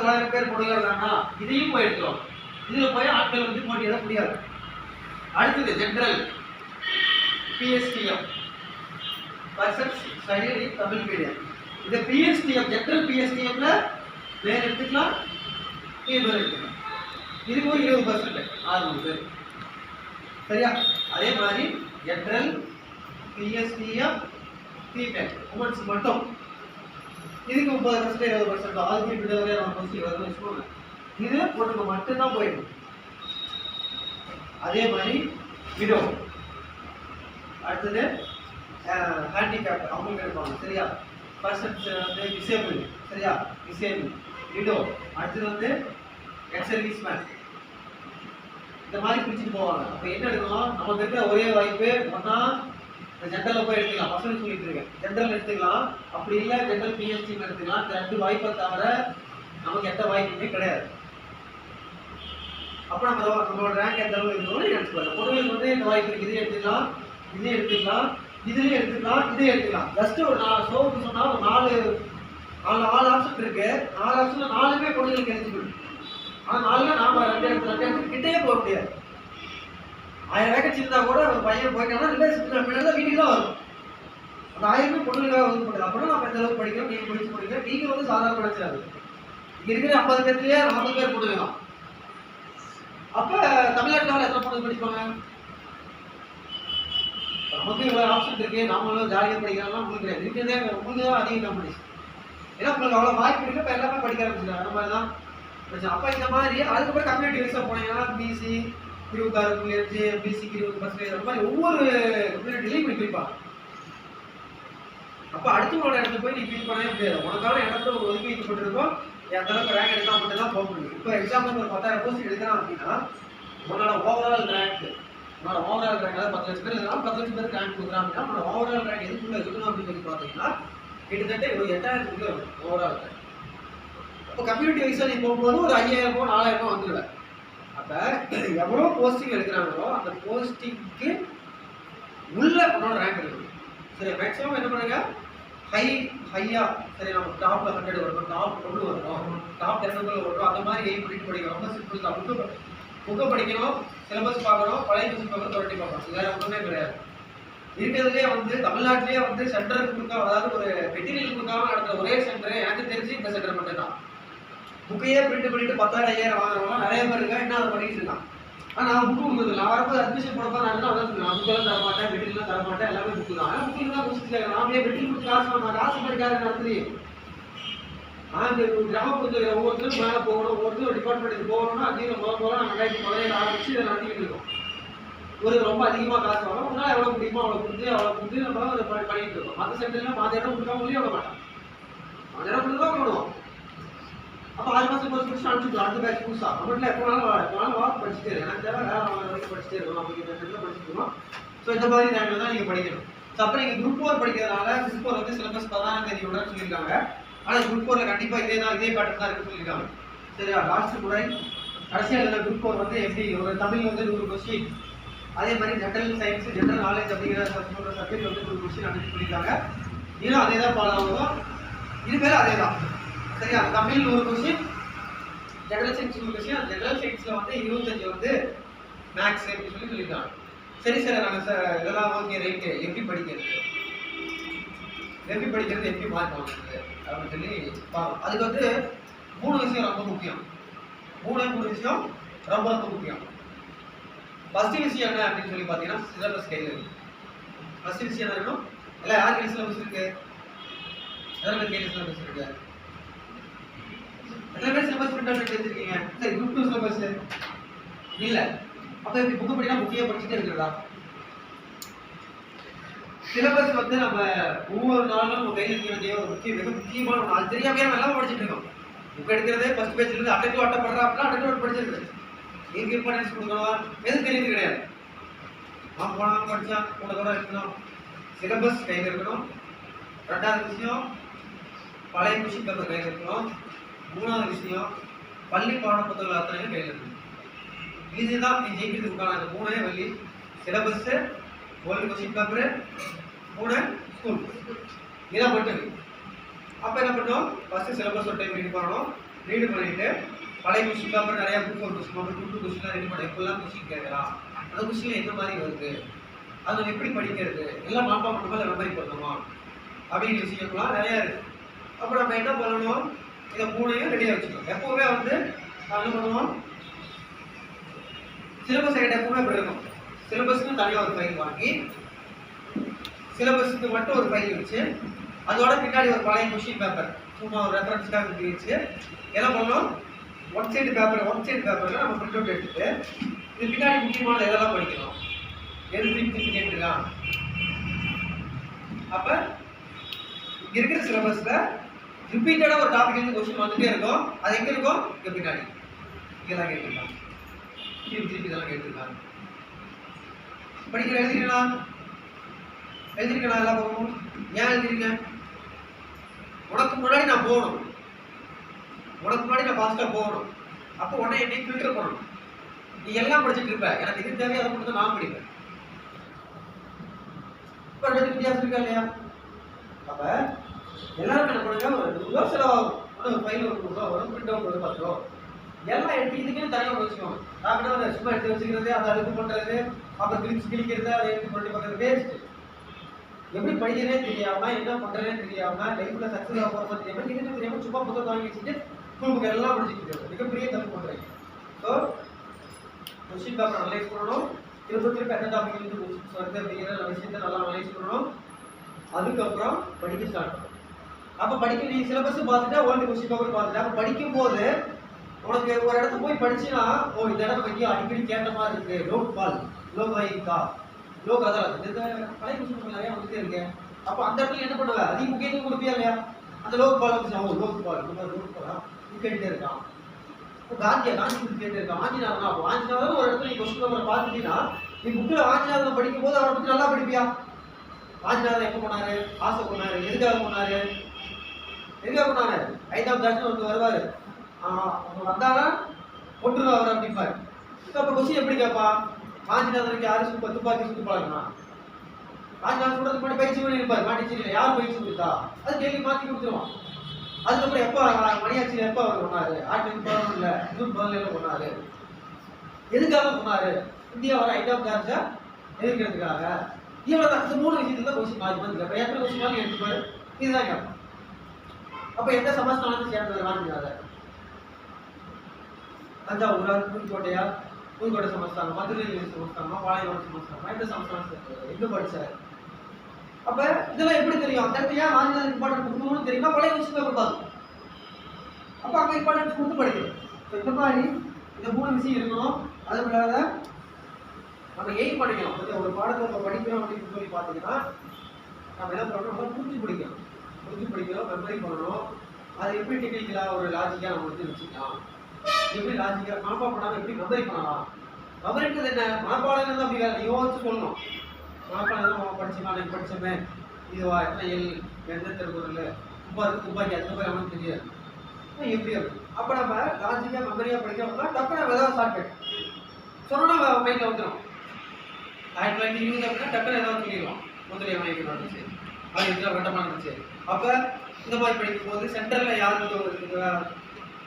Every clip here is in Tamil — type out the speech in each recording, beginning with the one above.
1000 பேர் போடுகிறாங்க, இதையும் போய் எடுத்துரும். இதுல போய் ஆட்கள் வந்து போட்டியிட முடியாது. அடுத்தது general PSTM persons study in Tamil medium. இந்த பிஎஸ்டிஎம் ஜெனரல் பிஎஸ்டிஎம்ல வேற எடுத்துக்கலாம், பேர் எடுத்துக்கலாம். இதுக்கு ஒரு 20% 600 பேர். சரியா? அதே மாதிரி ஜெனரல் பிஎஸ்டிஎம் ஃபீமேல் உமன்ஸ் மட்டும் இதுக்கு 30% 20% ஆல் குறிப்பிட்டவரே நம்ம போஸ்ட் வருதுன்னு வச்சுக்கோங்க. இது பொண்ணுங்க மட்டும்தான் போயிடும். அதே மாதிரி விடோ, அடுத்தது ஹேண்டிகேப் அவங்களுக்கு எடுப்பாங்க. சரியா? பர்சன்ஸ் வந்து டிசேபிள். சரியா? Disable widow. அடுத்தது வந்து எக்ஸ் சர்வீஸ்மேன். இந்த மாதிரி பிரிச்சுட்டு போவாங்க. அப்போ என்ன எடுக்கலாம்? நமக்கு இருக்கிற ஒரே வாய்ப்பு ஒன்னா ஜென்ரலில் போய் எடுத்துக்கலாம். பசங்க சொல்லிட்டு இருக்கேன், ஜென்ரல் எடுத்துக்கலாம். அப்படி இல்லை ஜென்ரல் பிஎஸ்டி எடுத்துக்கலாம். இந்த 2 வாய்ப்பை தவிர நமக்கு எந்த வாய்ப்புமே கிடையாது. அப்போ நம்மளோட ரேங்க் எந்த அளவு இருக்கணும்னு நினைச்சுக்கோங்க. பொதுவில் வந்து இந்த வாய்ப்பு இருக்கு, இதே எடுத்துக்கலாம், இதே எடுத்துக்கலாம், இதுலேயே எடுத்துக்கலாம், இதே எடுத்துக்கலாம். ஜஸ்ட் ஒரு 4 ஷோவுக்கு சொன்னால் ஒரு 4 ஆப்ஷன் இருக்கு. 4 ஆப்ஷன்ல 4மே பொண்ணுங்களுக்கு எலிஜிபிள். ஆனால் 4ல நாம 2 இடத்துல கிட்டே போக முடியாது. 1000 வேகன்சி இருந்தா கூட ஒரு பையன் போயிட்டாங்கன்னா வீட்டுக்கு தான் வரும். அந்த 1000 பொண்ணுங்களுக்காக வந்து போடுறது. அப்படின்னா நம்ம எந்த அளவுக்கு படிக்கிறோம், நீங்க படிச்சு படிக்கிறோம். நீங்க வந்து சாதாரண நினைச்சிடாது. இங்க இருக்கிற 50 பேர்லயே 40 பேர் போட்டுக்கலாம். அப்ப தமிழ்நாட்டுல எத்தனை பொண்ணு படிப்பாங்க? நமக்கு இவ்வளவு ஆப்ஷன் இருக்கு, நாமளும் ஜாலியாக படிக்கலாம். உங்களுக்கு இருக்கிறதே உங்களுக்கு தான் அதிக காம்படிஷன். ஏன்னா உங்களுக்கு அவ்வளவு வாய்ப்பு இருக்கு. இப்ப எல்லாமே படிக்க ஆரம்பிச்சிருக்காங்க. அந்த மாதிரி தான். அப்ப இந்த மாதிரி அதுக்கப்புறம் கம்யூனிட்டி வைஸா போனீங்கன்னா பிசி 26 பிசிக்கு 20% அந்த மாதிரி ஒவ்வொரு கம்யூனிட்டிலையும் இப்படி பிரிப்பாங்க. அப்ப அடுத்தவங்களோட இடத்துல போய் நீ ஃபீல் பண்ணவே முடியாது. உனக்கான இடத்துல ஒரு ஒதுக்கி வைக்கப்பட்டிருக்கோம். எந்த அளவுக்கு ரேங்க் எடுத்தா மட்டும் தான் போக முடியும். இப்போ எக்ஸாம்பிள் ஒரு 10,000 போஸ்ட் எடுக்கிறான் அப்படின்னா உன்னோட ஓவரால் ரேங்க், உன்னோட ஓவரால் ரேங்க் அதாவது 10 லட்சம் பேர் இருந்தாலும் 10 லட்சம் பேருக்கு ரேங்க் கொடுக்குறான் அப்படின்னா உன்னோட ஓவரால் ரேங்க் எதுக்குள்ள இருக்கணும் அப்படின்னு சொல்லி பார்த்தீங்கன்னா கிட்டத்தட்ட ஒரு 8000 இருக்கும் ஓவரால் ரேங்க். இப்போ கம்யூனிட்டி வைஸாக நீ போகும்போது ஒரு 5000 4000 வந்துடுவேன். அப்போ எவ்வளோ போஸ்டிங் எடுக்கிறாங்களோ அந்த போஸ்டிங்க்கு உள்ள உன்னோட ரேங்க் இருக்குது. சரி, மேக்ஸிமம் என்ன பண்ணுங்க, ஹையா சரி நம்ம டாப்ல 100 வரணும், டாப் 10 வரணும், டாப் 10 வரணும். அந்த மாதிரி எய்ம் பண்ணிட்டு படிக்கணும். ரொம்ப சிம்பிள் தான். புக்கை படிக்கணும், சிலபஸ் பார்க்கணும், பழைய புக்ஸ் பார்க்கணும், தொடர்ச்சி பார்க்கணும். வேற ஒன்றுமே கிடையாது. இருக்கிறதுலே வந்து தமிழ்நாட்டிலேயே வந்து சென்டர் கொடுக்காம, அதாவது ஒரு மெட்டீரியல் கொடுக்காம நடக்கிற ஒரே சென்டர் எனக்கு தெரிஞ்சு இந்த சென்டர் மட்டும் தான். புக்கையே பிரிண்ட் பண்ணிட்டு 10,000 5000 வாங்குறவங்க நிறைய பேர் இருக்கா. என்ன அதை பண்ணிட்டு இருக்கான். ஆனால் நான் புக்கு கொடுக்குறது நான் வரப்போ அட்மிஷன் போடப்போ நான் அதான் புக்கெல்லாம் தரமாட்டேன், மெட்டீரியல்லாம் தரமாட்டேன், எல்லாமே புக்கு தான். ஆனால் புக்கு தான் கொடுத்துட்டு நாமளே மெட்டீரியல் கொடுத்து காசு படிக்காத நடத்துறீ. நான் இந்த கிராமப்புறத்தில் ஒவ்வொருத்தரும் மேலே போகணும், ஒவ்வொருத்தரும் டிபார்ட்மெண்ட்டுக்கு போகணும்னா அதிகம் போக நாங்கள் 2017 ஆரம்பிச்சு இதை நடத்திக்கிட்டு இருக்கோம். ஒரு ரொம்ப அதிகமாக காசு வாங்கணும், உங்களால் எவ்வளோ முடியுமோ அவ்வளோ கொடுத்து நம்ம அதை பண்ணிட்டு இருக்கோம். மற்ற சென்டர்லாம் மாத இடம் கொடுக்காமலேயே விட மாட்டான். அந்த இடம் கொடுத்து தான் விடுவோம். அப்போ 6 மாதம் கோர்ஸ் முடிச்சு அனுப்பிச்சுக்கலாம். அடுத்த பேட்ச் புதுசாக நம்மகிட்ட எப்போனாலும் வாக்கு படிச்சுட்டே இருக்கு. எனக்கு தேவை வேறு வரைக்கும் படிச்சுட்டே இருக்கணும் அப்படிங்கிற சென்டரில் படிச்சுக்கணும். ஸோ இந்த மாதிரி டைமில் தான் நீங்கள் படிக்கணும். ஸோ அப்புறம் நீங்கள் குரூப் 4 படிக்கிறதுனால குரூப் 4 வந்து சிலபஸ் 16ஆம் தேதியோட சொல்லியிருக்காங்க. ஆனால் குரூப் 4ல கண்டிப்பாக இதே பேட்டர்ன் தான் இருக்குன்னு சொல்லியிருக்காங்க. சரியா? லாஸ்ட் கூட கடைசியாக எழுதின குரூப் 4 வந்து எப்படி ஒரு தமிழ் வந்து 100 கொஸ்டின், அதே மாதிரி ஜென்ரல் சயின்ஸ் ஜென்ரல் நாலேஜ் அப்படிங்கிற சப்ஜெக்ட் வந்து 100 கொஸ்டின் அப்படின்னு சொல்லியிருக்காங்க. இதுவும் அதே தான் ஃபாலோ ஆகும். இது பேர் அதே தான். சரியா? Tamil 100 question, general science 100 question. General சயின்ஸ்ல வந்து 25 வந்து மேக்ஸ் அப்படின்னு சொல்லியிருக்காங்க. சரி சார், நாங்கள் சார் இதெல்லாம் ஓகே ரைட்டு, எப்படி படிக்கிறது, எப்படி மார்க் வாங்குறது அப்படின்னு சொல்லி பார்க்கணும். அதுக்கு வந்து 3 விஷயம் ரொம்ப முக்கியம். 3 விஷயம் ரொம்ப முக்கியம். ஃபர்ஸ்ட் விஷயம் என்ன அப்படின்னு சொல்லி பார்த்தீங்கன்னா சிலபஸ் கையில் இருக்கு. ஃபர்ஸ்ட் விஷயம் என்ன இருக்கணும், எல்லாம் யார் கையில் சிலபஸ் இருக்கு, எத்தனை பேர் கையில் சிலபஸ் இருக்கு, எத்தனை பேர் சிலபஸ் பிரிண்ட் எடுத்துருக்கீங்க? சரி, குரூப் 2 சிலபஸ் இல்லை. அப்போ இப்படி புக்கு படினா புக்கையே படிச்சுட்டே இருக்கிறதா? சிலபஸ் வந்து நம்ம ஒவ்வொரு நாளும் நம்ம கையில் இருக்க வேண்டிய ஒரு மிக முக்கியமான ஒன்று. அது தெரியாமே நம்ம எல்லாம் படிச்சுட்டு இருக்கோம். புக் எடுக்கிறதே ஃபர்ஸ்ட் பேஜ்ல இருந்து அட்டை பண்றா அப்படின்னா அட்டை படிச்சிருக்கு. எங்க இம்பார்ட்டன்ஸ் கொடுக்கணும் எதுவும் தெரியுது கிடையாது. நான் போனாலும் படிச்சா கூட இருக்கணும், சிலபஸ் கையில் இருக்கணும். 2வது விஷயம் பழைய கொஸ்டின் பேப்பர் கையில் இருக்கணும். 3வது விஷயம் பள்ளி பாட புத்தகங்கள் அத்தனையும் கையில் இருக்கணும். இதுதான் நீ ஜெயிக்கிறதுக்கான அந்த 3 வழி. Syllabus, old question paper, 3 school. இதான் மட்டும். அப்போ என்ன பண்ணோம், ஃபர்ஸ்ட் சிலபஸ் ஒரு டைம் ரீட் பண்ணணும். ரீடு பண்ணிட்டு பழைய கொஸ்டின் பேப்பர் நிறைய புக் ஒரு கொஸ்டின் பேப்பர் டூ கொஸ்டின்லாம் ரெடி பண்ண இப்பெல்லாம் கொஸ்டின் கேட்கலாம் அந்த கொஸ்டின் எந்த மாதிரி வருது அது நம்ம எப்படி படிக்கிறது எல்லாம் மாப்பா பண்ணுமா இல்லை மெமரி பண்ணுமா அப்படிங்கிற விஷயம்லாம் நிறையா இருக்குது. அப்போ நம்ம என்ன பண்ணணும் இதை மூணையும் ரெடியாக வச்சுக்கணும். எப்போவுமே வந்து என்ன பண்ணுவோம் சிலபஸ் என்கிட்ட எப்பவுமே இப்படி இருக்கும். சிலபஸ்க்கு தனியாக ஒரு ஃபைல் வாங்கி சிலபஸுக்கு மட்டும் ஒரு ஃபைல் வச்சு அதோட பின்னாடி ஒரு பழைய கொஸ்டின் பேப்பர் சும்மா ஒரு ரெஃபரன்ஸ்க்காக இப்படி வச்சு என்ன பண்ணணும் ஒன் சைடு பேப்பரில் நம்ம பிரிண்ட் அவுட் எடுத்துட்டு இது பின்னாடி முக்கியமான இதெல்லாம் படிக்கணும். எது திருப்பி கேட்டுருக்கான். அப்போ இங்கே இருக்கிற சிலபஸில் ரிப்பீட்டடாக ஒரு டாபிக் இருந்து கொஸ்டின் வந்துட்டே இருக்கும். அது எங்கே இருக்கும் இங்கே பின்னாடி இங்கெல்லாம் கேட்டுருக்காங்க திருப்பி இதெல்லாம் கேட்டுருக்காங்க. படிக்கிற எழுதிருக்கலாம் எல்லாம் போகணும். ஏன் எழுதிருக்கேன் உனக்கு முன்னாடி நான் போகணும் உனக்கு முன்னாடி நான் ஃபாஸ்ட்டாக போகணும். அப்போ உடனே என்னை ஃபில்டர் பண்ணணும். நீ எல்லாம் படிச்சுட்டு இருப்ப எனக்கு இது தேவையை அதை மட்டும் தான் நான் படிப்பேன். இப்போ ரெண்டு வித்தியாசம் இருக்கா இல்லையா? அப்போ எல்லாரும் என்ன பண்ணுங்க ஒரு ரூபா செலவாகும். ஒரு ஃபைல் ஒரு ரூபா வரும் பிரிண்ட் அவுட் ஒரு 10 ரூபா எல்லாம் எடுத்து இதுக்குன்னு தனியாக வச்சுக்கோங்க. டாக்டர் சும்மா எடுத்து வச்சுக்கிறது அதை அழுப்பு பண்ணுறது அப்புறம் கிழிக்கிறது அதை எடுத்து பண்ணி பார்க்கறது வேஸ்ட்டு. எப்படி படிக்கிறதே தெரியாம என்ன பண்றதே தெரியாம லைஃப்ல சக்சஸ் ஆக போறது தெரியாம எதுவுமே தெரியாம சும்மா புத்தகம் வாங்கி வச்சுட்டு ஸ்கூலுக்கு எல்லாம் படிச்சுட்டு இருக்காங்க. மிகப்பெரிய தப்பு பண்றீங்க. ஸோ கொஸ்டின் பேப்பர் அனலைஸ் பண்ணணும். திருப்பி எந்த டாபிக் வந்து வருது அப்படிங்கிற விஷயத்தை நல்லா அனலைஸ் பண்ணணும். அதுக்கப்புறம் படிக்க ஸ்டார்ட் பண்ணணும். அப்போ படிக்க நீ சிலபஸ் பார்த்துட்டா ஓல்டு கொஸ்டின் பேப்பர் பார்த்துட்டா அப்போ படிக்கும் போது உனக்கு ஒரு இடத்துக்கு போய் படிச்சுன்னா ஓ இந்த இடம் பற்றி அடிக்கடி கேட்ட மாதிரி இருக்கு. லோக் பால் லோகாயிக்கா லோக் அதாலத் இந்த பழைய கொஸ்டின் நிறையா வந்துட்டே இருக்கேன். அப்போ அந்த இடத்துல என்ன பண்ணுவ அதிக முக்கியத்துவம் கொடுப்பியா இல்லையா? அந்த லோக் பால் வந்து லோக் பால் லோக் பாலா கேட்டுட்டே இருக்கான். இப்போ காந்தி கேட்டு இருக்கான். வாஞ்சிநாதன் ஒரு இடத்துல நீ கொஸ்டின் பேப்பரை பார்த்துட்டீங்கன்னா நீ புக்கில் வாஞ்சிநாதன் படிக்கும் போது அவரை பற்றி நல்லா படிப்பியா? வாஞ்சிநாதன் எப்போ போனாரு ஆசை போனாரு எதுக்காக போனாரு 5ஆம் கிளாஸ்ல வந்து வருவாரு வந்தாரா ஒட்டுரு அவர் அப்படிப்பாரு. அப்போ கொஸ்டின் எப்படி கேட்பா? வாஞ்சிநாதனுக்கு யாரு துப்பாக்கி சுட்டு பழகுனா வாஞ்சிநாதன் சொல்றது பண்ணி பயிற்சி பண்ணி இருப்பார். மாட்டிச்சு யார் பயிற்சி கொடுத்தா அது கேள்வி மாற்றி கொடுத்துருவான். அதுக்கப்புறம் எப்போ மணியாட்சி எப்போ அவர் பண்ணாரு 1911 ஜூன் 17 பண்ணாரு எதுக்காக பண்ணாரு? இந்தியா வர 5ஆம் கிளாஸை எதிர்க்கிறதுக்காக. இவ்வளோ தான். இந்த 3 விஷயத்துல தான் கொஸ்டின் மாற்றி வந்து கேட்பேன். எத்தனை கொஸ்டின் மாதிரி எடுத்துப்பாரு இதுதான் கேட்பேன். அப்போ எந்த சமஸ்தானத்தை சேர்ந்தது வாஞ்சிநாதன்? தஞ்சாவூரா புதுக்கோட்டையா புதுக்கோட்டை சமஸ்தானம் மதுரை சமஸ்தானமா பாளையம் சமஸ்தானமா எந்த சமஸ்தானம் எங்க படிச்சாரு? அப்ப இதெல்லாம் எப்படி தெரியும்? அந்த இடத்துல ஏன் வாஞ்சிநாதன் இம்பார்ட்டன்ஸ் கொடுக்கணும்னு தெரியுமா? பழைய கொஸ்டின் பேப்பர் பார்க்கணும். அப்ப அங்க இம்பார்ட்டன்ஸ் கொடுத்து படிக்கணும். இந்த மாதிரி இந்த 3 விஷயம் இருக்கணும். அது இல்லாத நம்ம எய்ம் பண்ணிக்கணும். ஒரு பாடத்தை நம்ம படிக்கிறோம் அப்படின்னு சொல்லி பார்த்தீங்கன்னா நம்ம என்ன பண்ணணும் புரிஞ்சு படிக்கணும் மெமரி பண்ணணும். அது எப்படி டெக்னிக்கலா ஒரு லாஜிக்கா நம்ம வந்து வச்சுக்கலாம். எப்படி லாஜிக்கா மனப்பாடம் பண்ணாம எப்படி மெமரி பண்ணலாம்? மெமரின்றது என்ன? மனப்பாடம் தான் அப்படி யோசிச்சு சொல்லணும். மனப்பாடம் படிச்சோமா எனக்கு படிச்சோமே இதுவா எத்தனை எல் எந்த திருக்குறள் துப்பாக்கி அந்த மாதிரி அவனுக்கு தெரியாது எப்படி அப்படி. அப்போ நம்ம லாஜிக்கா மெமரியா படிக்கிறோம்னா டக்குனு நம்ம ஏதாவது ஷார்ட்கட் சொன்னா மைண்டில் வந்துடும். 1920 அப்படின்னா டக்குனு ஏதாவது சொல்லிடுவோம். முதலிய வாங்கிக்கணும் இருந்துச்சு அது எதிராக வட்டமாக இருந்துச்சு. அப்போ இந்த மாதிரி படிக்கும் போது சென்ட்ரலில் யார்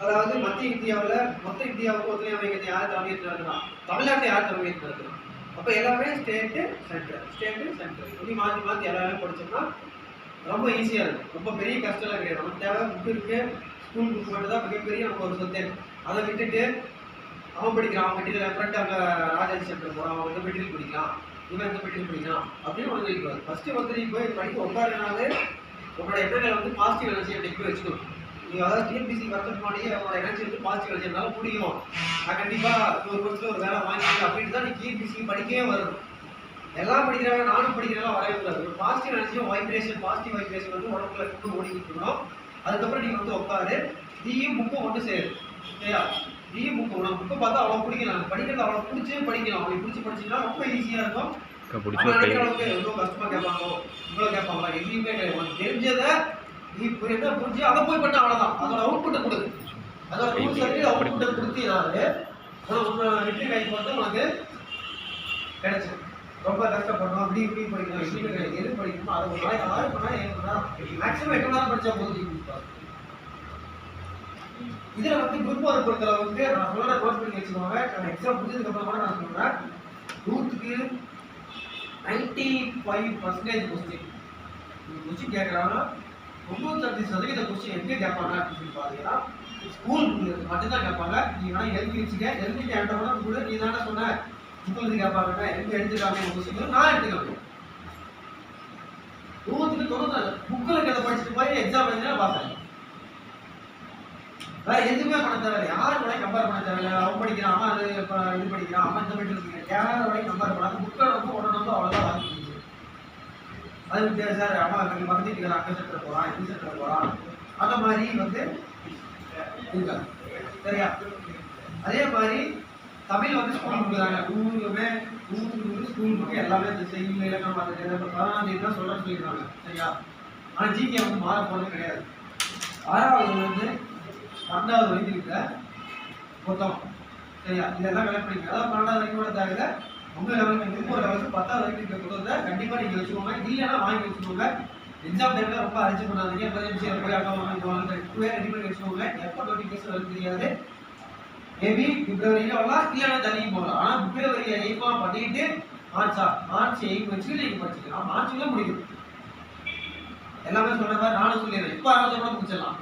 அதாவது மத்திய இந்தியாவில் மொத்த இந்தியாவுக்கு ஒத்துழைப்பு அமைக்கிறது யார் தலைமையேற்று நடக்கலாம்? தமிழ்நாட்டில் யார் தலைமையேற்று நடக்கலாம்? அப்போ எல்லாமே ஸ்டேட்டு சென்ட்ரல் இப்படி மாற்றி எல்லாமே படிச்சோம்னா ரொம்ப ஈஸியாக இருக்கும். ரொம்ப பெரிய கஷ்டம்லாம் கிடையாது. நமக்கு தேவை புக்கு இருக்கு ஸ்கூல் புக் மட்டும் தான் மிகப்பெரிய நமக்கு ஒரு சொத்து. அதை விட்டுட்டு அவன் படிக்கிறான் அவன் மெட்டீரியல் ரெஃபரண்ட் அங்கே ராஜாஜி சென்டர் போகிறான் அவன் வந்து மெட்டீரியல் படிக்கலாம் இவன் எந்த மெட்டீரியல் படிக்கலாம் அப்படின்னு வந்து இருக்காது. ஃபஸ்ட்டு வந்து போய் படிக்க உட்காருனாலே உன்னோட எண்ணங்களை வந்து பாசிட்டிவ் எனர்ஜி அப்படி வச்சுக்கணும். நீங்கள் அதாவது டிஎன்பிசி வரதுக்கு முன்னாடியே அவனோட எனர்ஜி வந்து பாசிட்டிவ் எனர்ஜி இருந்தாலும் முடியும். நான் கண்டிப்பாக ஒரு வருஷத்தில் ஒரு வேலை வாங்கிக்கிறேன் அப்படின்னு தான் நீ டிஎன்பிசி படிக்கவே வரணும். எல்லாம் படிக்கிறாங்க நானும் படிக்கிறதெல்லாம் வரவே கூடாது. ஒரு பாசிட்டிவ் எனர்ஜியும் பாசிட்டிவ் வைப்ரேஷன் வந்து உடம்புல கொண்டு ஓடிக்கிட்டு இருக்கணும். அதுக்கப்புறம் நீங்கள் வந்து உட்காரு நீயும் புக்கும் ஒன்று சேரும் சரியா? நீயும் புக்கு உனக்கு புக்கை பார்த்தா அவ்வளோ பிடிக்கலாம் படிக்கிறது அவ்வளோ பிடிச்சி படிக்கலாம். அவங்களுக்கு பிடிச்சி படிச்சிங்கன்னா ரொம்ப ஈஸியாக இருக்கும். நினைக்கிற அளவுக்கு எவ்வளோ கஷ்டமாக கேட்பாங்களோ இவ்வளோ கேட்பாங்களா எங்கேயுமே உனக்கு தெரிஞ்சதை நீ என்ன புரிஞ்சு அதை போய் பண்ண அவ்வளோதான். அதோட அவுட்புட்டை கொடு. அதோட அவுட்புட்டை கொடுத்தினாலே உனக்கு வெற்றி வாய்ப்பு வந்து உனக்கு கிடைச்சிடும். ரொம்ப கஷ்டப்படணும் அப்படி இப்படி படிக்கணும் எப்படின்னு கிடையாது. எது படிக்கணுமோ அதை ஒரு நாளைக்கு 6 மணி நேரம் 7 மணி நேரம் மேக்ஸிமம் 8 மணி நேரம் படித்தா போதும். இதுல வந்து குரூப் ஒர்க் பொறுத்தளவு வந்து நான் சொல்ற நோட் பண்ணி வச்சுக்கோங்க. நான் எக்ஸாம் முடிஞ்சதுக்கு அப்புறம் கூட நான் சொல்றேன். 100க்கு 95% கொஸ்டின் கொஸ்டின் கேட்கறாங்கன்னா 95% கொஸ்டின் எங்க கேட்பாங்க அப்படின்னு சொல்லி பாத்தீங்கன்னா ஸ்கூல் மட்டும்தான் கேட்பாங்க. நீங்க வேணா எல்கேஜிக்கு ஆண்டவனா கூட நீ தானே சொன்ன புத்தகத்துக்கு கேட்பாங்க எங்க எடுத்துக்காம கொஸ்டின் நான் எடுத்துக்கலாம். 100க்கு 90 புக்கில் கதை படிச்சுட்டு போய் எக்ஸாம் எழுதினா பார்த்தேன். வேற எதுவுமே பண்ண தேவையில்லை. யார் கூட கம்பேர் பண்ண தேவையில்லை. அவன் படிக்கிறான், அவன் அது இது படிக்கிறான், அவன் இந்த மாதிரி இருக்கீங்க. யாரோட கம்பேர் பண்ணாங்க புக்கை ரொம்ப உடனே அவ்வளோதான் வாங்கி அது சார் அவன் பக்கத்து வீட்டுக்கு அங்கே செட்டில் போகிறான், இந்த செட்டில் போகிறான், அந்த மாதிரி வந்து இருக்காங்க. சரியா? அதே மாதிரி தமிழ் வந்து ஸ்கூல் கொடுக்குறாங்க. 100 ஸ்கூல் புக்கு எல்லாமே இந்த செய்யுள் இலக்கணம் பார்த்துட்டு 14ஆம் தேதி தான் சொல்கிறேன்னு சொல்லியிருக்காங்க. சரியா? ஆனால் ஜிகே வந்து மாற போகிறது கிடையாது. 6வது வந்து 12வது வரைக்கும் இருக்கிற மொத்தம். சரியா? இதெல்லாம் கலெக்ட் பண்ணிக்க. அதாவது 12வது வரைக்கும் கூட தேவையில்லை. உங்கள் லெவலுக்கு 3 லெவலுக்கு 10வது வரைக்கும் இருக்கிற புத்தகத்தை கண்டிப்பாக நீங்கள் வச்சுக்கோங்க. இல்லைன்னா வாங்கி வச்சுக்கோங்க. எக்ஸாம் டைமில் ரொம்ப அரைச்சி பண்ணாதீங்க. எமர்ஜென்சியாக போய் ரெடி பண்ணி வச்சுக்கோங்க. எப்போ நோட்டிஃபிகேஷன் வருது தெரியாது. மேபி பிப்ரவரியில் வரலாம், இல்லைன்னா தனியும் போகலாம். ஆனால் பிப்ரவரி 8 பண்ணிட்டு மார்ச் 8 வச்சு நீங்கள் படிச்சுக்கலாம். மார்ச்சுக்குள்ளே முடியும். எல்லாமே சொல்கிற மாதிரி நானும் சொல்லிடுறேன். இப்போ ஆரம்பிச்சா கூட முடிச்சிடலாம்.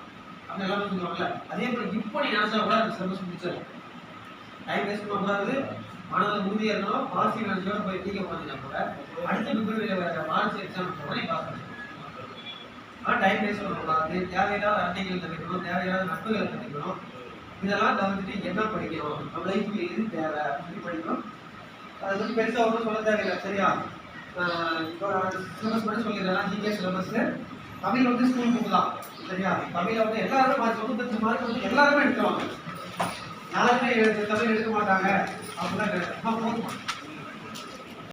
அந்த எல்லாமே சொல்லுவாங்கல்ல, அதே மாதிரி இப்போ நீ நினச்சா கூட அந்த சிலபஸ் முடிச்சிடலாம். டைம் வேஸ்ட் பண்ணக்கூடாது. மாணவர்கள் உறுதியாக இருக்கணும். பாசி நினச்சோட போய் டீக்க உட்காந்துனா கூட அடுத்த பிப்ரவரியில் வர மார்ச் எக்ஸாம் கூட நீ பாஸ் பண்ணணும். ஆனால் டைம் வேஸ்ட் பண்ணக்கூடாது. தேவையில்லாத அட்டைகள் தவிர்க்கணும், தேவையில்லாத நட்புகளை தவிர்க்கணும். இதெல்லாம் தவிர்த்துட்டு என்ன படிக்கணும், நம்ம லைஃப்க்கு எது தேவை அப்படி படிக்கணும். அது வந்து பெருசாக ஒன்றும் சொல்ல தேவையில்லை. சரியா? இப்போ சிலபஸ் மட்டும் சொல்லிடுறேன். ஜிகே சிலபஸ் தமிழ் வந்து ஸ்கூல் புக்கு தான். சரியா? தமிழை வந்து எல்லாருமே மார்க் 95 மார்க் வந்து எல்லாருமே எடுத்துருவாங்க. யாருமே தமிழ் எடுக்க மாட்டாங்க அப்படிலாம் கிடையாது. போதுமா?